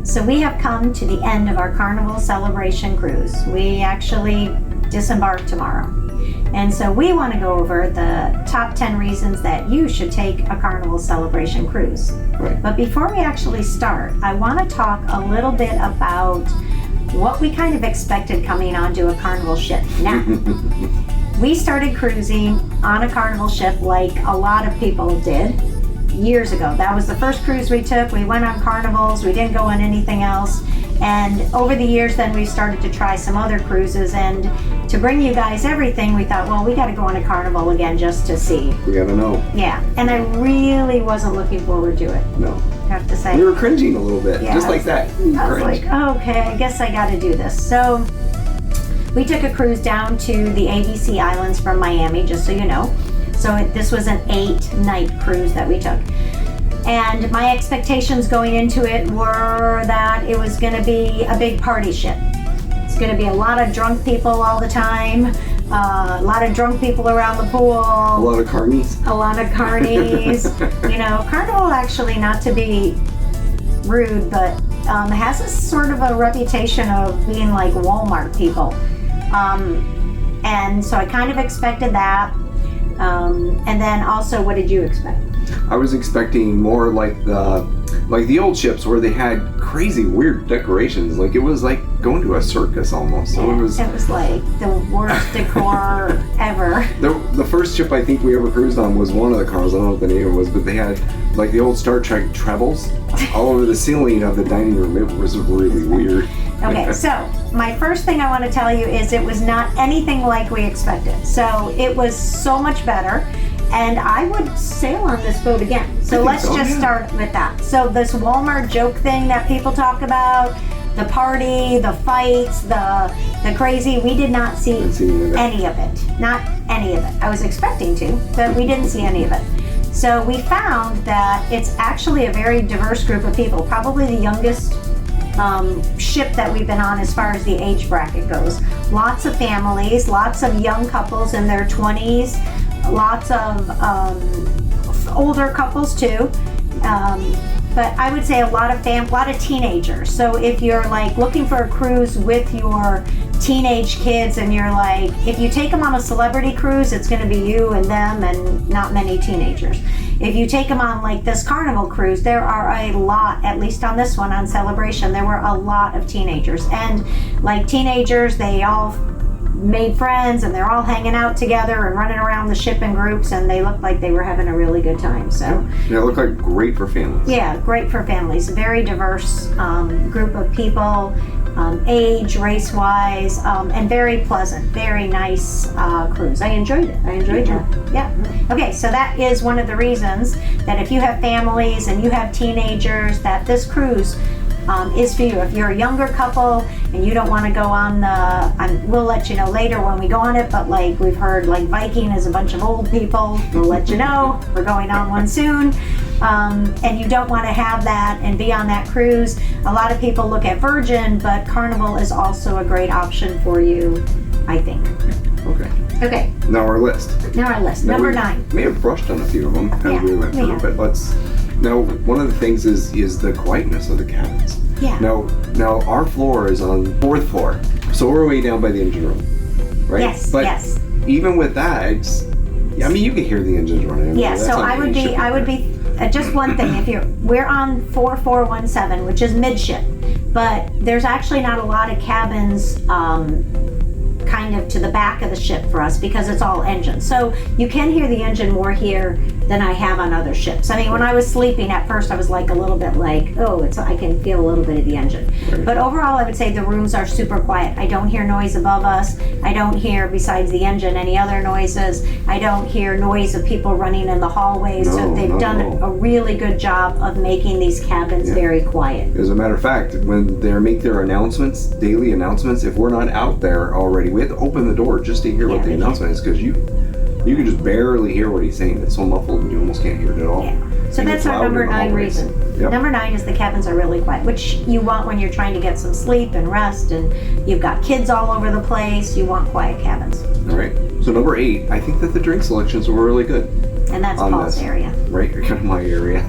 So we have come to the end of our Carnival Celebration cruise. We actually disembark tomorrow. And so we want to go over the top 10 reasons that you should take a Carnival Celebration cruise. Right. But before we actually start, I want to talk a little bit about what we kind of expected coming onto a Carnival ship. Now, we started cruising on a Carnival ship like a lot of people did years ago. That was the first cruise we took. We went on Carnivals. We didn't go on anything else. And over the years, then we started to try some other cruises. And to bring you guys everything, we thought, well, we got to go on a Carnival again just to see. We gotta know. Yeah. And I really wasn't looking forward to it. No. I have to say. We were cringing a little bit, Yeah, just like that. I was like, oh, okay, I guess I got to do this. So we took a cruise down to the ABC Islands from Miami, just so you know. So this was an 8-night cruise that we took. And my expectations going into it were that it was going to be a big party ship. It's going to be a lot of drunk people all the time, a lot of drunk people around the pool. A lot of carnies. A lot of carnies. You know, Carnival actually, not to be rude, but has a sort of a reputation of being like Walmart people. And so I kind of expected that. And then also, what did you expect? I was expecting more like the old ships where they had crazy weird decorations. Like it was like going to a circus almost. So Yeah, it was like the worst decor ever. the first ship I think we ever cruised on was one of the cars. I don't know what the name was, but they had like the old Star Trek trebles all over the ceiling of the dining room. It was really weird. Okay, so my first thing I want to tell you is it was not anything like we expected. So it was so much better. And I would sail on this boat again. So let's just start with that. So this Walmart joke thing that people talk about, the party, the fights, the crazy, we did not see any of it. Not any of it. I was expecting to, but we didn't see any of it. So we found that it's actually a very diverse group of people, probably the youngest ship that we've been on as far as the age bracket goes. Lots of families, lots of young couples in their 20s, lots of older couples too, but I would say a lot of teenagers. So if you're like looking for a cruise with your teenage kids and you're like, if you take them on a celebrity cruise, it's going to be you and them and not many teenagers. If you take them on like this Carnival cruise, there are a lot, at least on this one on Celebration, there were a lot of teenagers. And like teenagers, they all made friends and they're all hanging out together and running around the ship in groups, and they looked like they were having a really good time. So yeah, it looked like great for families. Yeah, great for families. Very diverse group of people, age, race-wise, and very pleasant, very nice cruise. I enjoyed it. I enjoyed that. Yeah. Okay, so that is one of the reasons that if you have families and you have teenagers, that this cruise is for you. If you're a younger couple and you don't want to go on we'll let you know later when we go on it, but like we've heard like Viking is a bunch of old people. We'll let you know. We're going on one soon. And you don't want to have that and be on that cruise. A lot of people look at Virgin, but Carnival is also a great option for you, I think. Okay. Now our list. Number 9. We may have brushed on a few of them as we went through, but let's. Now, one of the things is the quietness of the cabins. Yeah. Now our floor is on 4th floor, so we're way down by the engine room, right? Yes. But yes. even with that, I mean, you can hear the engines running. Yeah. So I would be. Just one thing. We're on 4417, which is midship, but there's actually not a lot of cabins. Kind of to the back of the ship for us because it's all engine. So you can hear the engine more here than I have on other ships. I mean, when I was sleeping at first, I was like a little bit like, oh, I can feel a little bit of the engine. Right. But overall, I would say the rooms are super quiet. I don't hear noise above us. I don't hear, besides the engine, any other noises. I don't hear noise of people running in the hallways. So they've done a really good job of making these cabins very quiet. As a matter of fact, when they make their announcements, daily announcements, if we're not out there already, we have to open the door just to hear what the announcement is, because you can just barely hear what he's saying. It's so muffled and you almost can't hear it at all. Yeah. So that's our number 9 reason. Yep. Number 9 is the cabins are really quiet, which you want when you're trying to get some sleep and rest, and you've got kids all over the place. You want quiet cabins. All right. So number 8, I think that the drink selections were really good. And that's Paul's area. Right, kind of my area.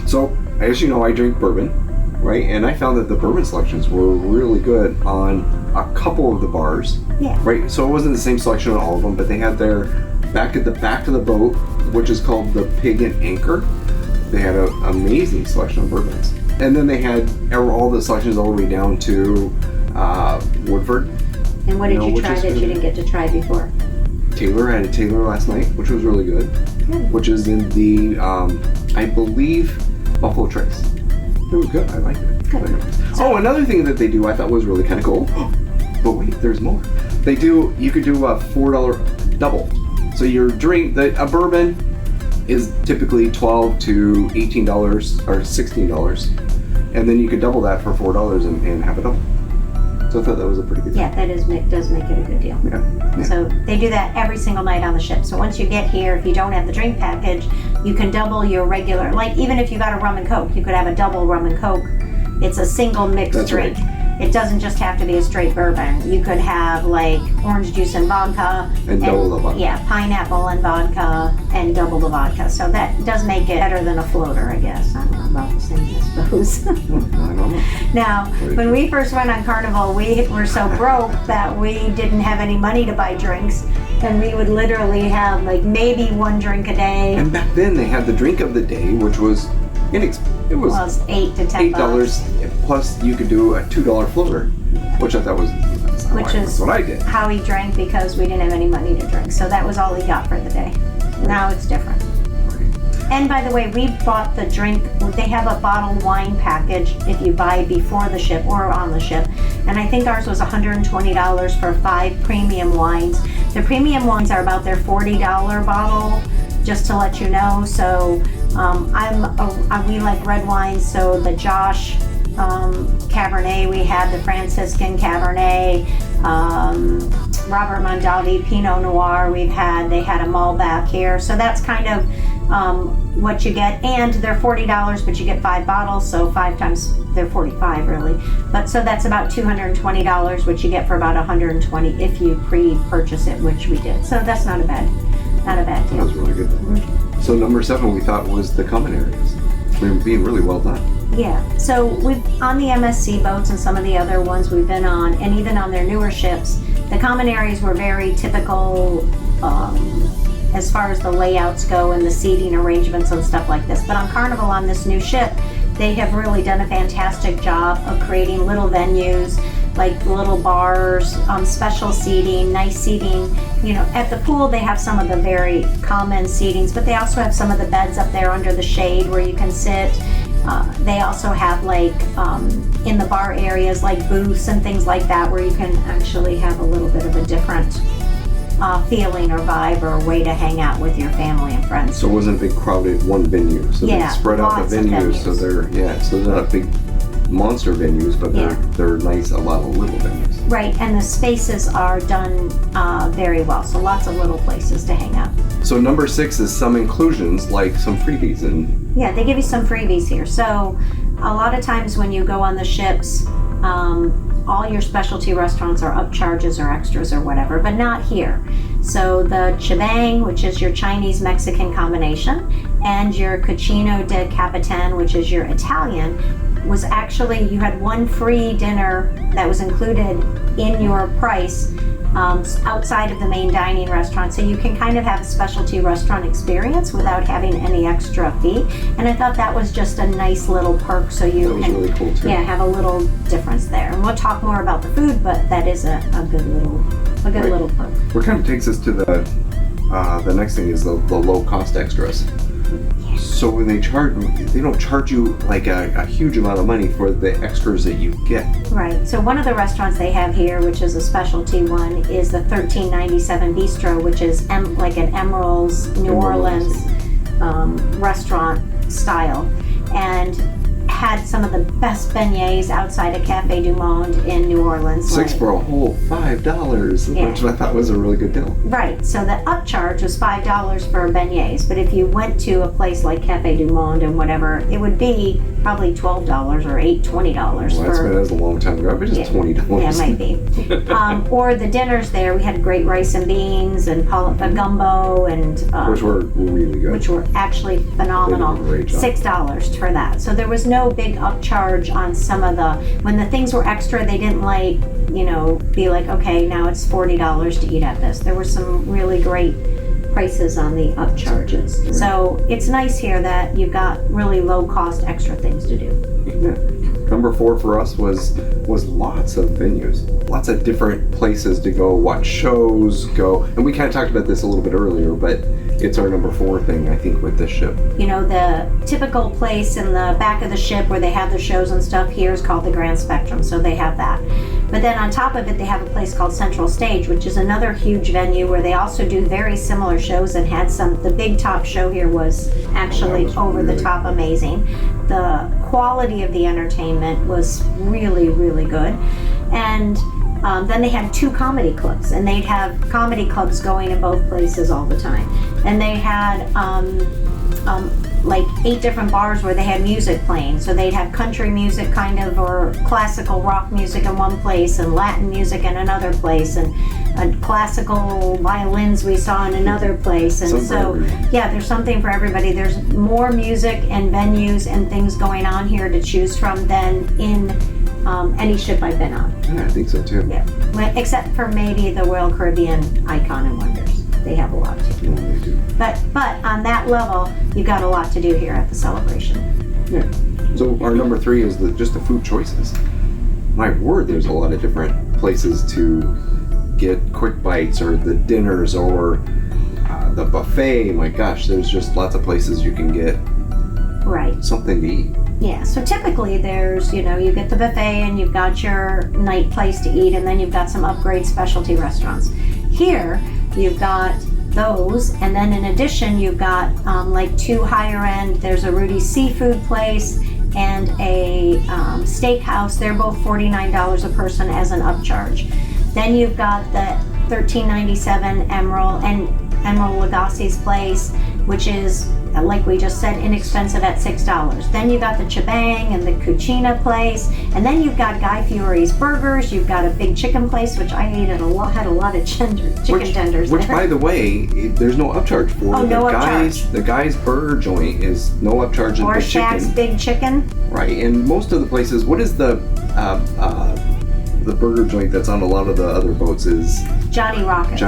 So as you know, I drink bourbon, right? And I found that the bourbon selections were really good on a couple of the bars. Yeah. Right? So it wasn't the same selection on all of them, but they had their back at the back of the boat, which is called the Pig and Anchor. They had an amazing selection of bourbons. And then they had all the selections all the way down to Woodford. And what did you try that you didn't get to try before? Taylor. I had a Taylor last night, which was really good. Which is in the, I believe, Buffalo Trace. It was good. I liked it. Good. Oh, another thing that they do I thought was really kind of cool. But wait, there's more. You could do a $4 double. So your drink, a bourbon is typically $12 to $18 or $16. And then you could double that for $4 and have a double. So I thought that was a pretty good deal. Yeah, that does make it a good deal. Yeah. So they do that every single night on the ship. So once you get here, if you don't have the drink package, you can double your regular, like even if you got a rum and coke, you could have a double rum and coke. It's a single mixed drink. Right. It doesn't just have to be a straight bourbon. You could have like orange juice and vodka. And double the vodka. Yeah, pineapple and vodka and double the vodka. So that does make it better than a floater, I guess. I don't know about the same, I suppose. I don't know. Now, when we first went on Carnival, we were so broke that we didn't have any money to buy drinks. And we would literally have like maybe one drink a day. And back then they had the drink of the day, which was it was $8 to $10. $8 plus you could do a $2 floater, which I thought was that's what I did. How he drank because we didn't have any money to drink. So that was all he got for the day. Right. Now it's different. Right. And by the way, we bought the drink. They have a bottled wine package if you buy before the ship or on the ship. And I think ours was $120 for 5 premium wines. The premium wines are about their $40 bottle, just to let you know. So we like red wines, so the Josh Cabernet we had, the Franciscan Cabernet, Robert Mondavi Pinot Noir we've had. They had a Malbec here, so that's kind of what you get. And they're $40, but you get 5 bottles, so 5 times they're $45 really. But so that's about $220, which you get for about $120 if you pre-purchase it, which we did. So that's not a bad deal. That was really good. Mm-hmm. So number 7 we thought was the common areas. They're being really well done. Yeah, so we've on the MSC boats and some of the other ones we've been on, and even on their newer ships, the common areas were very typical as far as the layouts go and the seating arrangements and stuff like this. But on Carnival, on this new ship, they have really done a fantastic job of creating little venues, like little bars, special seating, nice seating. You know, at the pool they have some of the very common seatings, but they also have some of the beds up there under the shade where you can sit. They also have like in the bar areas like booths and things like that where you can actually have a little bit of a different feeling or vibe or a way to hang out with your family and friends. So it wasn't a big crowded one venue. So they spread out the venues, so they're not big monster venues, but they're nice, a lot of little venues. Right, and the spaces are done very well, so lots of little places to hang out. So number 6 is some inclusions, like some freebies. And yeah, they give you some freebies here. So a lot of times when you go on the ships, all your specialty restaurants are upcharges or extras or whatever, but not here. So the Chibang, which is your Chinese-Mexican combination, and your Cucino de Capitan, which is your Italian, was actually, you had one free dinner that was included in your price outside of the main dining restaurant, so you can kind of have a specialty restaurant experience without having any extra fee. And I thought that was just a nice little perk, so you that was really cool too. Yeah, have a little difference there. And we'll talk more about the food, but that is a good little perk. What kind of takes us to the next thing is the low cost extras. So when they don't charge you like a huge amount of money for the extras that you get. Right. So one of the restaurants they have here, which is a specialty one, is the 1397 Bistro, which is like an Emerald's New Orleans restaurant style, and had some of the best beignets outside of Cafe Du Monde in New Orleans. 6 for a whole $5, which I thought was a really good deal. Right, so the upcharge was $5 for beignets, but if you went to a place like Cafe Du Monde and whatever, it would be probably $12 or $20. Well, that was a long time ago, but just $20. Yeah, it might be. Or the dinners there, we had great rice and beans and gumbo, and which were really good. Which were actually phenomenal. They did a great job. $6 for that. So there was no a big upcharge on some of when the things were extra, they didn't like, be like, okay, now it's $40 to eat at this. There were some really great prices on the upcharges. Right. So it's nice here that you've got really low cost extra things to do. Yeah. Number 4 for us was lots of venues, lots of different places to go watch shows, and we kind of talked about this a little bit earlier, but it's our number 4 thing, I think, with this ship. The typical place in the back of the ship where they have the shows and stuff here is called the Grand Spectrum, so they have that. But then on top of it, they have a place called Central Stage, which is another huge venue where they also do very similar shows and had the big top show here was actually over the top amazing. The quality of the entertainment was really, really good. And then they had 2 comedy clubs, and they'd have comedy clubs going in both places all the time. And they had like 8 different bars where they had music playing. So they'd have country music kind of, or classical rock music in one place, and Latin music in another place, and classical violins we saw in another place. And so, yeah, there's something for everybody. There's more music and venues and things going on here to choose from than in any ship I've been on. Yeah, I think so too. Yeah, except for maybe the Royal Caribbean Icon and Wonders. They have a lot to do. Yeah, they do. But on that level, you've got a lot to do here at the celebration. Yeah. So our number 3 is just the food choices. My word, there's a lot of different places to get quick bites, or the dinners, or the buffet. My gosh, there's just lots of places you can get something to eat. Yeah, so typically there's, you get the buffet and you've got your night place to eat, and then you've got some upgrade specialty restaurants. Here, you've got those, and then in addition, you've got like 2 higher end. There's a Rudy's Seafood place and a steakhouse. They're both $49 a person as an upcharge. Then you've got the $13.97 Emerald Lagasse's place, which is, like we just said, inexpensive at $6. Then you got the Chibang and the Cucina place, and then you've got Guy Fieri's Burgers. You've got a big chicken place, which I ate had a lot of chicken tenders. Which, by the way, there's no upcharge for. Oh, no upcharge. The Guy's Burger joint is no upcharge in or Big Chicken. Shaq's Big Chicken. Right, and most of the places. What is the burger joint that's on a lot of the other boats is Johnny Rockets.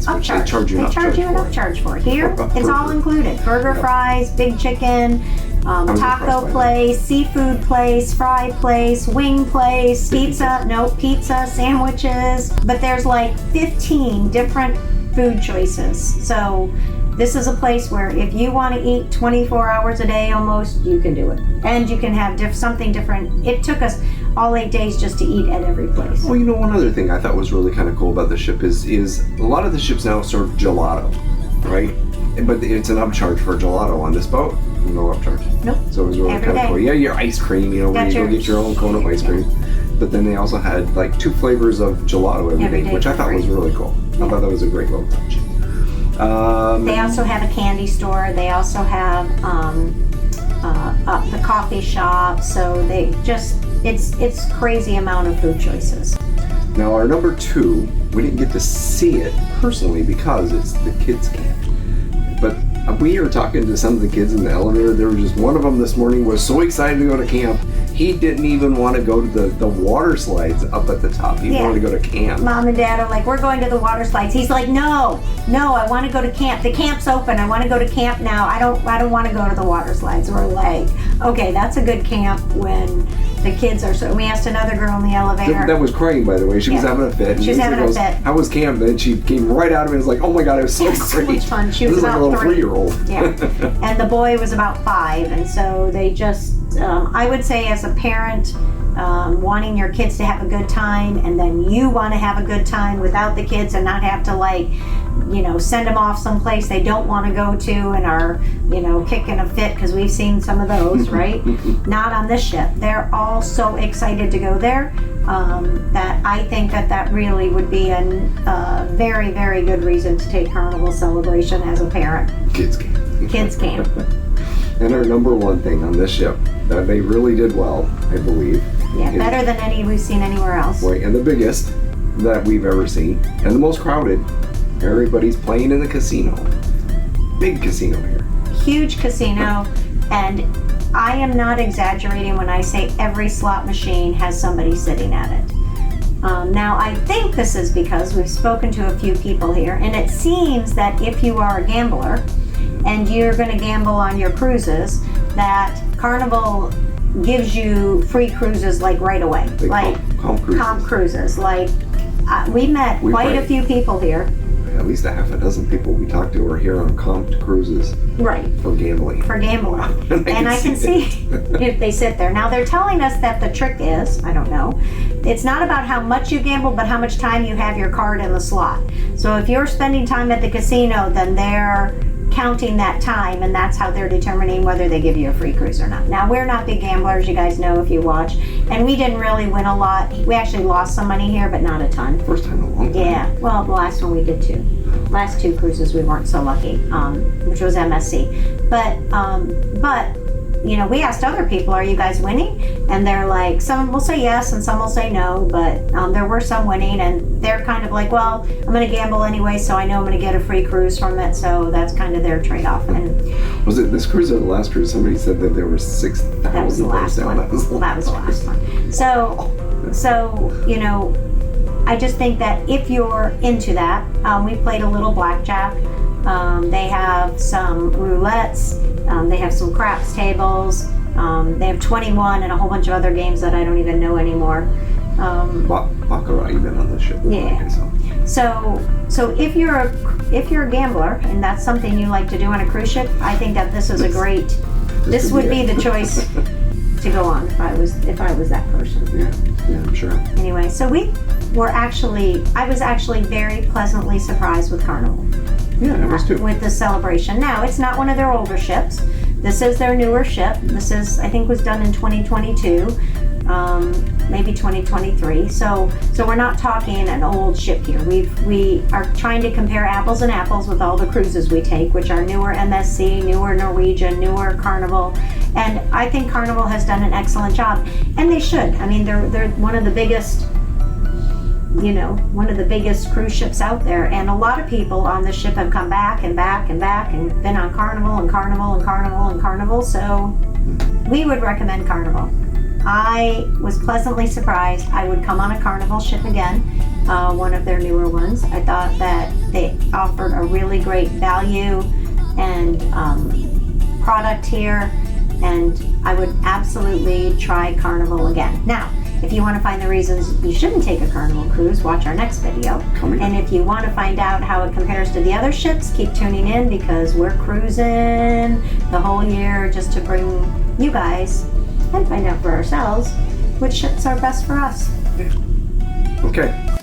Which they charge you an upcharge for. Here, it's all included. Burger, fries, big chicken, taco place, seafood place, fry place, wing place, pizza, sandwiches. But there's like 15 different food choices. So this is a place where if you want to eat 24 hours a day almost, you can do it. And you can have something different. It took us all 8 days just to eat at every place. Well, one other thing I thought was really kind of cool about the ship is a lot of the ships now serve gelato, right? But it's an upcharge for gelato on this boat. No upcharge. Nope. So it was really kind of cool. Yeah, your ice cream, where you go get your own cone of ice cream. But then they also had like 2 flavors of gelato every day, which I thought was really cool. Yeah. I thought that was a great little touch. They also have a candy store. They also have the coffee shop. So they it's crazy amount of food choices. Now our number 2, we didn't get to see it personally because it's the kids' camp. But we were talking to some of the kids in the elevator. There was just one of them this morning was so excited to go to camp. He didn't even want to go to the water slides up at the top. He wanted to go to camp. Mom and Dad are like, we're going to the water slides. He's like, no, I want to go to camp. The camp's open. I want to go to camp now. I don't want to go to the water slides. We're like, okay, that's a good camp when the kids are. So we asked another girl in the elevator. That was crying, by the way. She was having a fit. She was having a fit. How was camp? And she came right out of it and was like, oh my God, it was so great. So much fun. She was about like a little 3-year-old. Yeah. And the boy was about 5. And so they just, I would say as a parent, wanting your kids to have a good time, and then you want to have a good time without the kids and not have to send them off someplace they don't want to go to and are kicking a fit, because we've seen some of those, right? Not on this ship. They're all so excited to go there that I think that really would be a very, very good reason to take Carnival Celebration as a parent. Kids camp. And our number 1 thing on this ship that they really did well, I believe. Yeah, better than any we've seen anywhere else. Right, and the biggest that we've ever seen, and the most crowded. Everybody's playing in the casino. Big casino here. Huge casino, and I am not exaggerating when I say every slot machine has somebody sitting at it. Now, I think this is because we've spoken to a few people here, and it seems that if you are a gambler and you're going to gamble on your cruises, that Carnival gives you free cruises like right away. Like comp cruises. Like we met quite a few people here. At least a half a dozen people we talked to are here on comped cruises. Right. For gambling. And I can see if they sit there. Now they're telling us that the trick is, I don't know, it's not about how much you gamble, but how much time you have your card in the slot. So if you're spending time at the casino, then they're counting that time, and that's how they're determining whether they give you a free cruise or not. Now, we're not big gamblers, you guys know if you watch, and we didn't really win a lot. We actually lost some money here, but not a ton. First time in a long time. Yeah, well, the last one we did too. Last 2 cruises we weren't so lucky, which was MSC. But you know, we asked other people, are you guys winning? And they're like, some will say yes and some will say no, but there were some winning, and they're kind of like, well, I'm going to gamble anyway, so I know I'm going to get a free cruise from it, so that's kind, of their trade-off. And was it this cruise or the last cruise? Somebody said that there were 6,000 that was the last one. That was the last one. So, you know, I just think that if you're into that, we played a little blackjack. They have some roulettes. They have some craps tables. They have 21 and a whole bunch of other games that I don't even know anymore. Baccarat even on the ship. Yeah. So if you're a gambler and that's something you like to do on a cruise ship, I think that this is a great. This would be the choice to go on if I was that person. Yeah, I'm sure. Anyway, so I was actually very pleasantly surprised with Carnival. Yeah, I was too. With the celebration. Now, it's not one of their older ships. This is their newer ship. This is, I think, was done in 2022, maybe 2023. So we're not talking an old ship here. We are trying to compare apples and apples with all the cruises we take, which are newer MSC, newer Norwegian, newer Carnival, and I think Carnival has done an excellent job, and they should. I mean, they're one of the biggest. You know, one of the biggest cruise ships out there, and a lot of people on this ship have come back and back and back and been on Carnival and Carnival and Carnival and Carnival, so we would recommend Carnival. I was pleasantly surprised. I would come on a Carnival ship again, one of their newer ones. I thought that they offered a really great value and product here, and I would absolutely try Carnival again. Now, if you want to find the reasons you shouldn't take a Carnival cruise, watch our next video. And if you want to find out how it compares to the other ships, keep tuning in, because we're cruising the whole year just to bring you guys and find out for ourselves which ships are best for us. Okay.